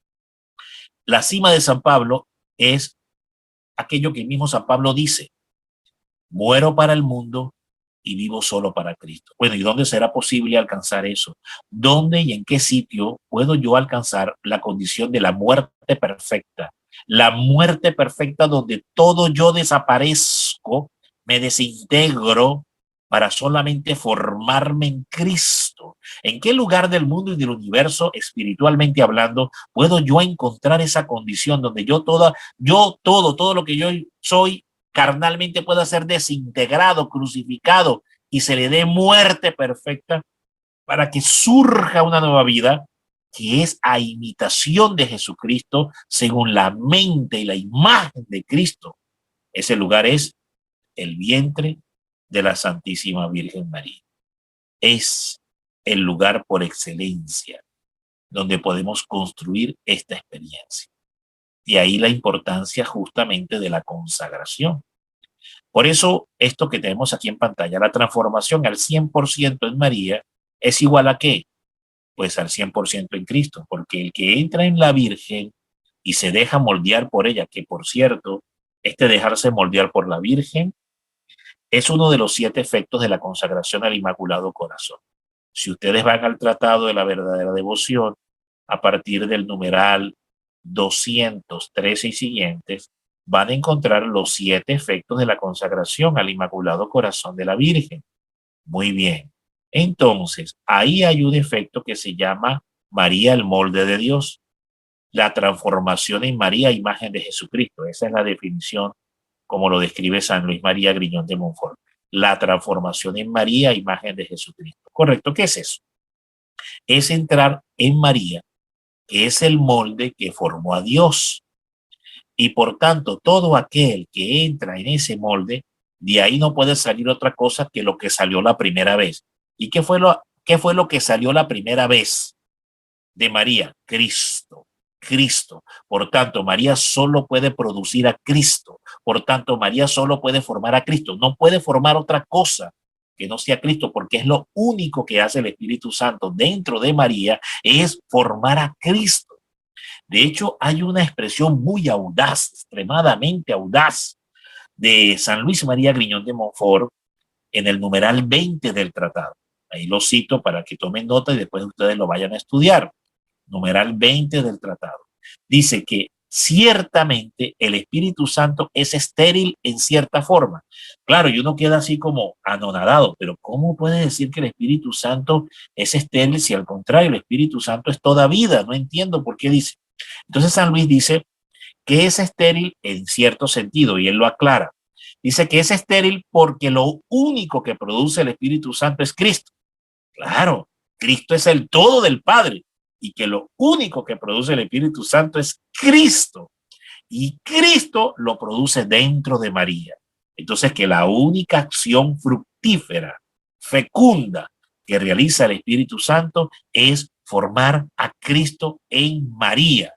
La cima de San Pablo es aquello que el mismo San Pablo dice: muero para el mundo y vivo solo para Cristo. Bueno, ¿y dónde será posible alcanzar eso? ¿Dónde y en qué sitio puedo yo alcanzar la condición de la muerte perfecta? La muerte perfecta donde todo yo desaparezco, me desintegro para solamente formarme en Cristo. ¿En qué lugar del mundo y del universo, espiritualmente hablando, puedo yo encontrar esa condición donde todo lo que yo soy carnalmente pueda ser desintegrado, crucificado y se le dé muerte perfecta para que surja una nueva vida que es a imitación de Jesucristo según la mente y la imagen de Cristo? Ese lugar es el vientre de la Santísima Virgen María. Es el lugar por excelencia donde podemos construir esta experiencia. Y ahí la importancia justamente de la consagración. Por eso, esto que tenemos aquí en pantalla, la transformación al 100% en María, ¿es igual a qué? Pues al 100% en Cristo, porque el que entra en la Virgen y se deja moldear por ella, que por cierto, dejarse moldear por la Virgen es uno de los 7 efectos de la consagración al Inmaculado Corazón. Si ustedes van al Tratado de la Verdadera Devoción, a partir del numeral 213 y siguientes, van a encontrar los 7 efectos de la consagración al Inmaculado Corazón de la Virgen. Muy bien. Entonces, ahí hay un efecto que se llama María, el molde de Dios. La transformación en María, imagen de Jesucristo. Esa es la definición como lo describe San Luis María Griñón de Montfort. La transformación en María, imagen de Jesucristo. Correcto, ¿qué es eso? Es entrar en María, que es el molde que formó a Dios. Y por tanto, todo aquel que entra en ese molde, de ahí no puede salir otra cosa que lo que salió la primera vez. ¿Y qué fue lo que salió la primera vez de María? Cristo. Cristo. Por tanto, María solo puede producir a Cristo. Por tanto, María solo puede formar a Cristo. No puede formar otra cosa que no sea Cristo, porque es lo único que hace el Espíritu Santo dentro de María, es formar a Cristo. De hecho, hay una expresión muy audaz, extremadamente audaz, de San Luis María Griñón de Montfort en el numeral 20 del tratado. Ahí lo cito para que tomen nota y después ustedes lo vayan a estudiar. Numeral 20 del tratado. Dice que ciertamente el Espíritu Santo es estéril en cierta forma. Claro, y uno queda así como anonadado, pero ¿cómo puede decir que el Espíritu Santo es estéril si al contrario el Espíritu Santo es toda vida? No entiendo por qué dice. Entonces San Luis dice que es estéril en cierto sentido, y él lo aclara. Dice que es estéril porque lo único que produce el Espíritu Santo es Cristo. Claro, Cristo es el todo del Padre, y que lo único que produce el Espíritu Santo es Cristo. Y Cristo lo produce dentro de María. Entonces, que la única acción fructífera, fecunda, que realiza el Espíritu Santo es formar a Cristo en María.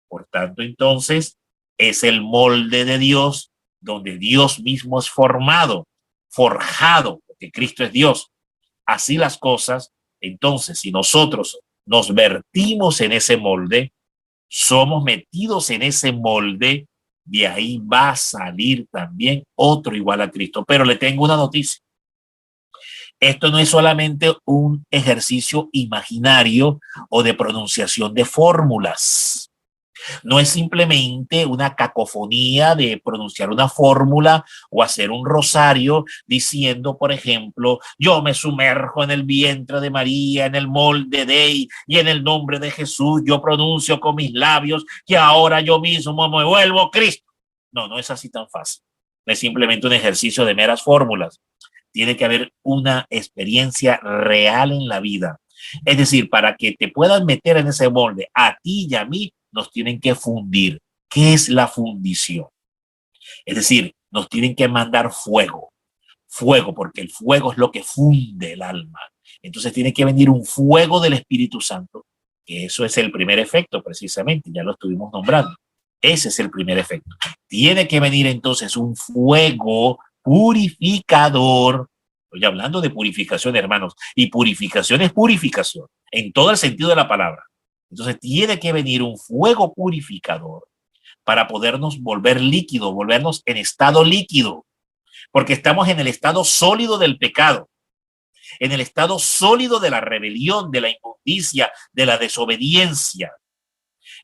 Por tanto, entonces, es el molde de Dios donde Dios mismo es formado, forjado, porque Cristo es Dios. Así las cosas, entonces, si nosotros nos vertimos en ese molde, somos metidos en ese molde, de ahí va a salir también otro igual a Cristo. Pero le tengo una noticia. Esto no es solamente un ejercicio imaginario o de pronunciación de fórmulas. No es simplemente una cacofonía de pronunciar una fórmula o hacer un rosario diciendo, por ejemplo, yo me sumerjo en el vientre de María, en el molde de y en el nombre de Jesús yo pronuncio con mis labios que ahora yo mismo me vuelvo Cristo. No, no es así tan fácil. No es simplemente un ejercicio de meras fórmulas. Tiene que haber una experiencia real en la vida. Es decir, para que te puedas meter en ese molde, a ti y a mí, nos tienen que fundir. ¿Qué es la fundición? Es decir, nos tienen que mandar fuego. Fuego, porque el fuego es lo que funde el alma. Entonces tiene que venir un fuego del Espíritu Santo, que eso es el primer efecto precisamente, ya lo estuvimos nombrando. Ese es el primer efecto. Tiene que venir entonces un fuego purificador. Estoy hablando de purificación, hermanos, y purificación es purificación, en todo el sentido de la palabra. Entonces tiene que venir un fuego purificador para podernos volver líquido, volvernos en estado líquido, porque estamos en el estado sólido del pecado, en el estado sólido de la rebelión, de la inmundicia, de la desobediencia.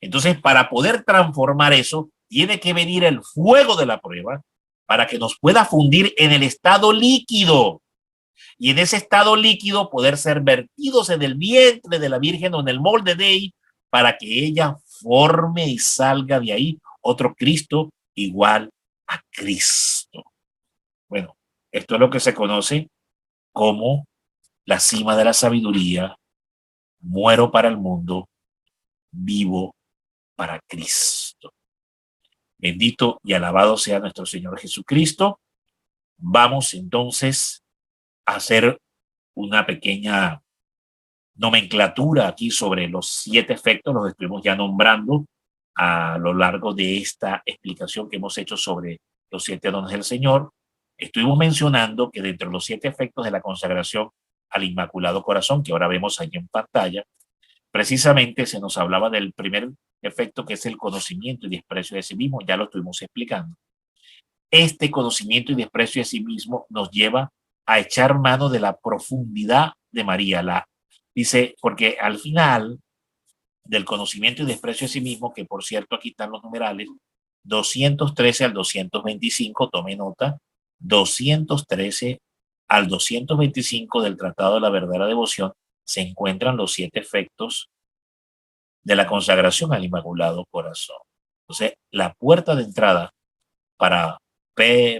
Entonces, para poder transformar eso, tiene que venir el fuego de la prueba para que nos pueda fundir en el estado líquido. Y en ese estado líquido poder ser vertidos en el vientre de la Virgen o en el molde de ella para que ella forme y salga de ahí otro Cristo igual a Cristo. Bueno, esto es lo que se conoce como la cima de la sabiduría. Muero para el mundo, vivo para Cristo. Bendito y alabado sea nuestro Señor Jesucristo. Vamos entonces a hacer una pequeña nomenclatura aquí sobre los 7 efectos, los estuvimos ya nombrando a lo largo de esta explicación que hemos hecho sobre los 7 dones del Señor. Estuvimos mencionando que dentro de los 7 efectos de la consagración al Inmaculado Corazón, que ahora vemos ahí en pantalla, precisamente se nos hablaba del primer efecto, que es el conocimiento y desprecio de sí mismo. Ya lo estuvimos explicando. Este conocimiento y desprecio de sí mismo nos lleva a echar mano de la profundidad de María. Dice, porque al final del conocimiento y desprecio de sí mismo, que por cierto aquí están los numerales, 213 al 225, tome nota, 213 al 225 del Tratado de la Verdadera Devoción se encuentran los 7 efectos de la consagración al Inmaculado Corazón. Entonces, la puerta de entrada para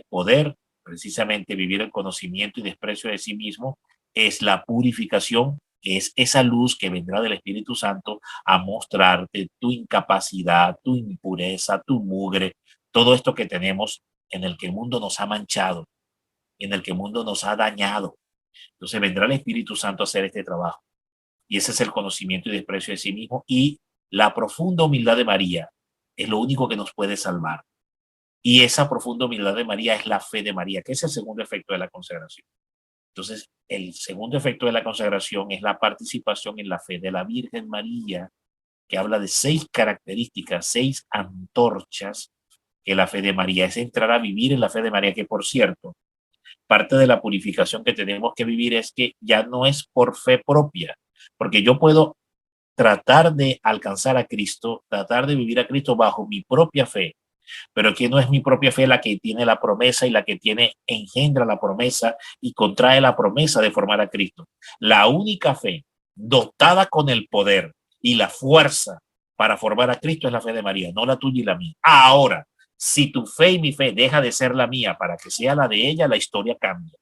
poder precisamente vivir el conocimiento y desprecio de sí mismo es la purificación, que es esa luz que vendrá del Espíritu Santo a mostrarte tu incapacidad, tu impureza, tu mugre, todo esto que tenemos en el que el mundo nos ha manchado, en el que el mundo nos ha dañado. Entonces vendrá el Espíritu Santo a hacer este trabajo. Y ese es el conocimiento y desprecio de sí mismo. Y la profunda humildad de María es lo único que nos puede salvar. Y esa profunda humildad de María es la fe de María, que es el segundo efecto de la consagración. Entonces, el segundo efecto de la consagración es la participación en la fe de la Virgen María, que habla de 6 características, 6 antorchas que la fe de María es entrar a vivir en la fe de María, que por cierto, parte de la purificación que tenemos que vivir es que ya no es por fe propia, porque yo puedo tratar de alcanzar a Cristo, tratar de vivir a Cristo bajo mi propia fe, pero que no es mi propia fe la que tiene la promesa y la que engendra la promesa y contrae la promesa de formar a Cristo. La única fe dotada con el poder y la fuerza para formar a Cristo es la fe de María, no la tuya y la mía. Ahora, si tu fe y mi fe deja de ser la mía para que sea la de ella, la historia cambia.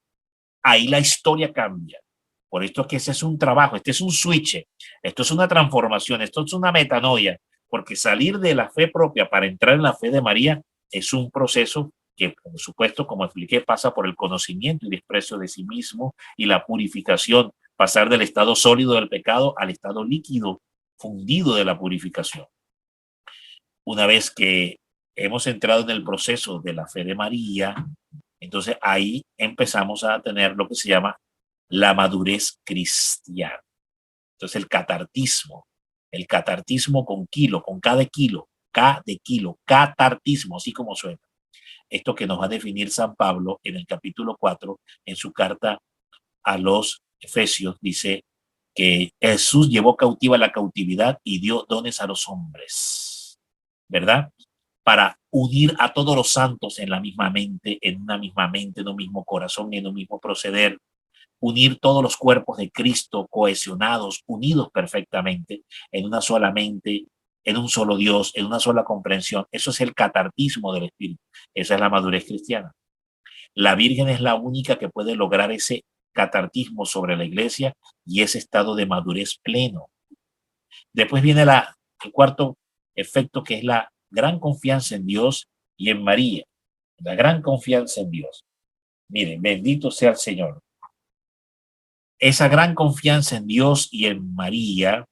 Ahí la historia cambia. Por esto es que ese es un trabajo, este es un switch, esto es una transformación, esto es una metanoia, porque salir de la fe propia para entrar en la fe de María es un proceso que, por supuesto, como expliqué, pasa por el conocimiento y desprecio de sí mismo y la purificación, pasar del estado sólido del pecado al estado líquido, fundido de la purificación. Una vez que hemos entrado en el proceso de la fe de María, entonces ahí empezamos a tener lo que se llama la madurez cristiana. Entonces el catartismo con kilo, con K de kilo, catartismo, así como suena. Esto que nos va a definir San Pablo en el capítulo 4, en su carta a los Efesios, dice que Jesús llevó cautiva la cautividad y dio dones a los hombres, ¿verdad? Para unir a todos los santos en la misma mente, en una misma mente, en un mismo corazón, en un mismo proceder, unir todos los cuerpos de Cristo cohesionados, unidos perfectamente en una sola mente, en un solo Dios, en una sola comprensión. Eso es el catartismo del Espíritu. Esa es la madurez cristiana. La Virgen es la única que puede lograr ese catartismo sobre la iglesia y ese estado de madurez pleno. Después viene el cuarto efecto, que es la gran confianza en Dios y en María. La gran confianza en Dios. Miren, bendito sea el Señor. Esa gran confianza en Dios y en María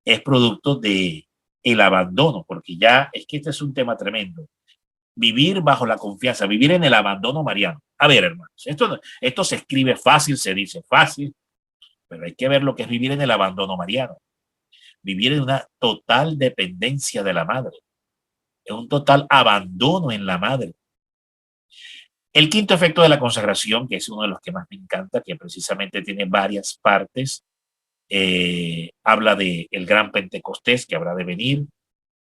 es producto de el abandono, porque ya es que este es un tema tremendo. Vivir bajo la confianza, vivir en el abandono mariano. A ver, hermanos, esto se escribe fácil, se dice fácil, pero hay que ver lo que es vivir en el abandono mariano. Vivir en una total dependencia de la madre, en un total abandono en la madre. El quinto efecto de la consagración, que es uno de los que más me encanta, que precisamente tiene varias partes, habla de el gran Pentecostés que habrá de venir,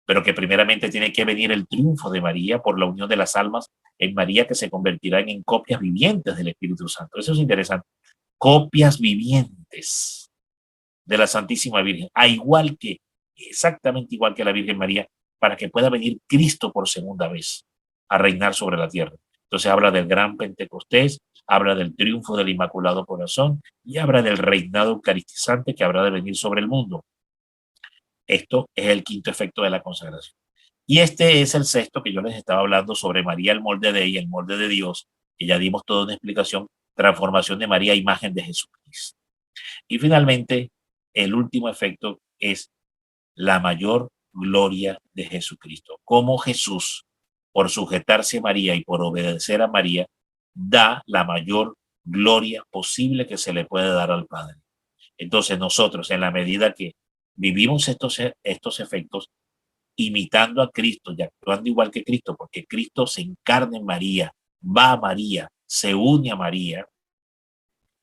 pero que primeramente tiene que venir el triunfo de María por la unión de las almas en María, que se convertirán en copias vivientes del Espíritu Santo. Eso es interesante. Copias vivientes de la Santísima Virgen, exactamente igual que la Virgen María, para que pueda venir Cristo por segunda vez a reinar sobre la tierra. Entonces habla del gran Pentecostés, habla del triunfo del Inmaculado Corazón y habla del reinado eucaristizante que habrá de venir sobre el mundo. Esto es el quinto efecto de la consagración. Y este es el sexto, que yo les estaba hablando sobre María, el molde de ella, el molde de Dios, que ya dimos toda una explicación, transformación de María a imagen de Jesucristo. Y finalmente, el último efecto es la mayor gloria de Jesucristo. Como Jesús, por sujetarse a María y por obedecer a María, da la mayor gloria posible que se le puede dar al Padre. Entonces nosotros, en la medida que vivimos estos efectos, imitando a Cristo y actuando igual que Cristo, porque Cristo se encarna en María, va a María, se une a María,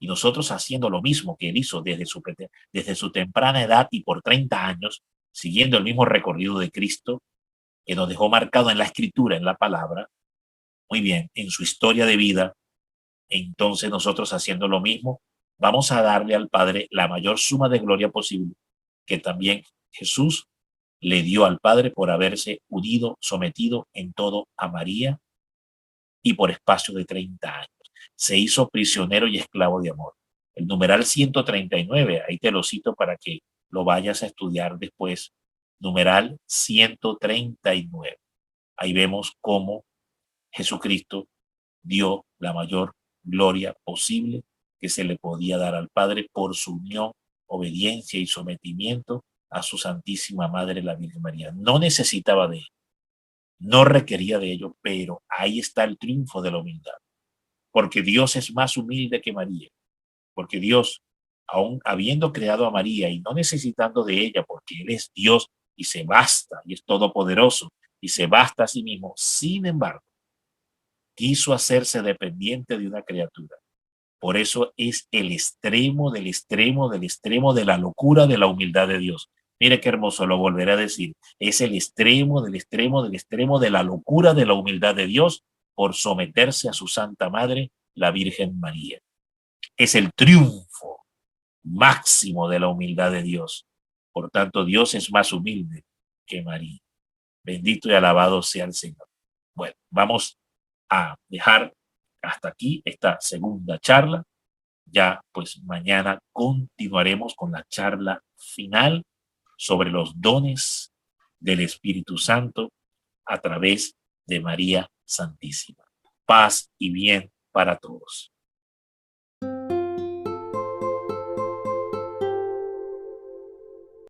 y nosotros haciendo lo mismo que él hizo desde su temprana edad y por 30 años, siguiendo el mismo recorrido de Cristo, que nos dejó marcado en la escritura, en la palabra, muy bien, en su historia de vida. Entonces nosotros haciendo lo mismo, vamos a darle al Padre la mayor suma de gloria posible, que también Jesús le dio al Padre por haberse unido, sometido en todo a María y por espacio de 30 años. Se hizo prisionero y esclavo de amor. El numeral 139, ahí te lo cito para que lo vayas a estudiar después. Numeral 139. Ahí vemos cómo Jesucristo dio la mayor gloria posible que se le podía dar al Padre por su unión, obediencia y sometimiento a su Santísima Madre, la Virgen María. No necesitaba de ello, no requería de ello, pero ahí está el triunfo de la humildad, porque Dios es más humilde que María, porque Dios, aun habiendo creado a María y no necesitando de ella, porque Él es Dios y se basta, y es todopoderoso, y se basta a sí mismo, sin embargo, quiso hacerse dependiente de una criatura. Por eso es el extremo del extremo del extremo de la locura de la humildad de Dios. Mire qué hermoso, lo volveré a decir. Es el extremo del extremo del extremo de la locura de la humildad de Dios por someterse a su Santa Madre, la Virgen María. Es el triunfo máximo de la humildad de Dios. Por tanto, Dios es más humilde que María. Bendito y alabado sea el Señor. Bueno, vamos a dejar hasta aquí esta segunda charla. Ya pues mañana continuaremos con la charla final sobre los dones del Espíritu Santo a través de María Santísima. Paz y bien para todos.